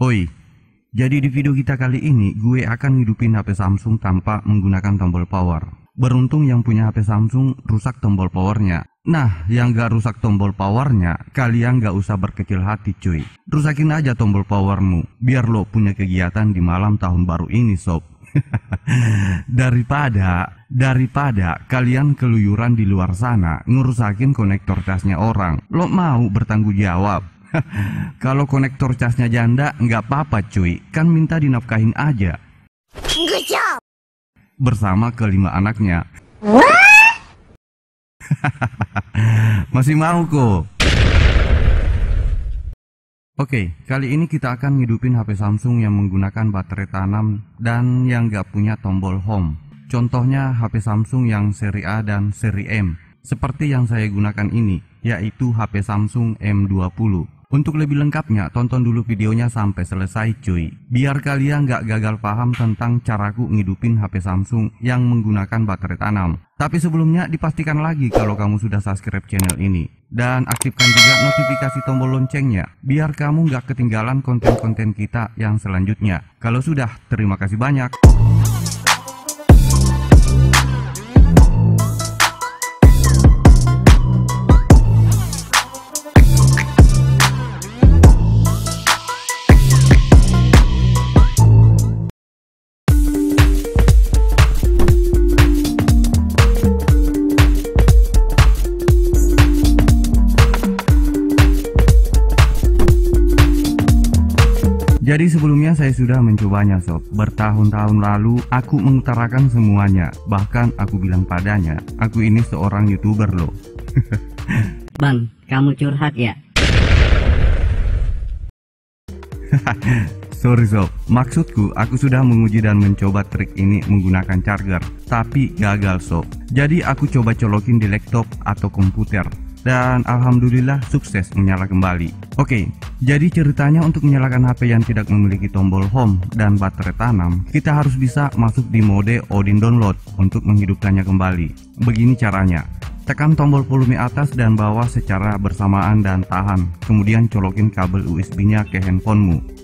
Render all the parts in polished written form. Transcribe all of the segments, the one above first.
Oi, jadi di video kita kali ini gue akan ngidupin HP Samsung tanpa menggunakan tombol power. Beruntung yang punya HP Samsung rusak tombol powernya. Nah, yang gak rusak tombol powernya, kalian gak usah berkecil hati cuy. Rusakin aja tombol powermu, biar lo punya kegiatan di malam tahun baru ini sob. Daripada kalian keluyuran di luar sana ngerusakin konektor casnya orang, lo mau bertanggung jawab? Kalau konektor casnya janda nggak apa-apa cuy, kan minta dinafkahin aja. Good job. Bersama kelima anaknya. Masih mau kok? Oke, kali ini kita akan ngidupin HP Samsung yang menggunakan baterai tanam dan yang nggak punya tombol home. Contohnya HP Samsung yang seri A dan seri M, seperti yang saya gunakan ini, yaitu HP Samsung M20. Untuk lebih lengkapnya, tonton dulu videonya sampai selesai cuy, biar kalian nggak gagal paham tentang caraku ngidupin HP Samsung yang menggunakan baterai tanam. Tapi sebelumnya dipastikan lagi kalau kamu sudah subscribe channel ini, dan aktifkan juga notifikasi tombol loncengnya, biar kamu nggak ketinggalan konten-konten kita yang selanjutnya. Kalau sudah, terima kasih banyak. Jadi sebelumnya saya sudah mencobanya sob. Bertahun-tahun lalu aku mengutarakan semuanya. Bahkan aku bilang padanya, aku ini seorang YouTuber loh. Bang, kamu curhat ya? Sorry sob, maksudku aku sudah menguji dan mencoba trik ini menggunakan charger, tapi gagal sob. Jadi aku coba colokin di laptop atau komputer, dan alhamdulillah sukses menyala kembali. Oke, jadi ceritanya untuk menyalakan HP yang tidak memiliki tombol home dan baterai tanam, kita harus bisa masuk di mode Odin download untuk menghidupkannya kembali. Begini caranya, tekan tombol volume atas dan bawah secara bersamaan dan tahan, kemudian colokin kabel USB-nya ke handphonemu.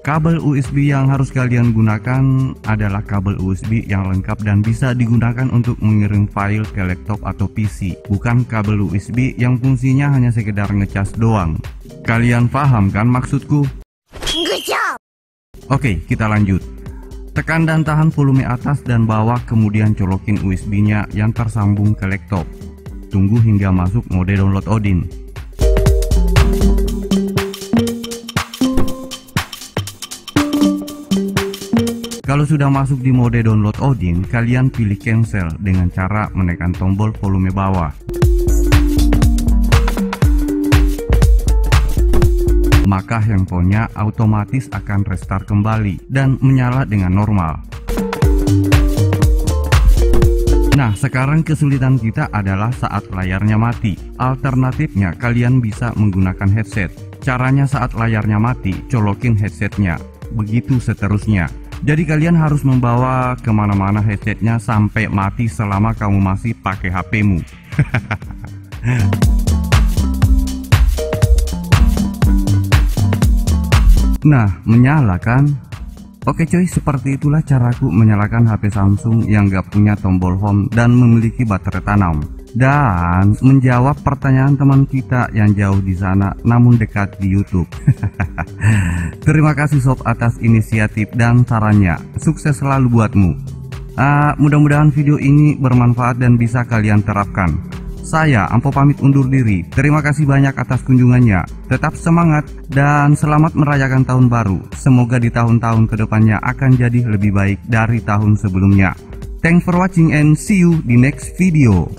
Kabel USB yang harus kalian gunakan adalah kabel USB yang lengkap dan bisa digunakan untuk mengirim file ke laptop atau PC, bukan kabel USB yang fungsinya hanya sekedar ngecas doang. Kalian paham kan maksudku? Good job. Oke, kita lanjut. Tekan dan tahan volume atas dan bawah, kemudian colokin USB-nya yang tersambung ke laptop. Tunggu hingga masuk mode download Odin. Kalau sudah masuk di mode download Odin, kalian pilih cancel dengan cara menekan tombol volume bawah. Maka handphonenya otomatis akan restart kembali dan menyala dengan normal. Nah, sekarang kesulitan kita adalah saat layarnya mati. Alternatifnya kalian bisa menggunakan headset. Caranya saat layarnya mati, colokin headsetnya. Begitu seterusnya. Jadi kalian harus membawa kemana-mana headsetnya sampai mati selama kamu masih pakai HP-mu. Nah, menyala kan? Oke coy, seperti itulah caraku menyalakan HP Samsung yang gak punya tombol home dan memiliki baterai tanam. Dan menjawab pertanyaan teman kita yang jauh di sana namun dekat di YouTube. Terima kasih sob atas inisiatif dan sarannya. Sukses selalu buatmu. Mudah-mudahan video ini bermanfaat dan bisa kalian terapkan. Saya Ampo pamit undur diri. Terima kasih banyak atas kunjungannya. Tetap semangat dan selamat merayakan tahun baru. Semoga di tahun-tahun kedepannya akan jadi lebih baik dari tahun sebelumnya. Thanks for watching and see you di next video.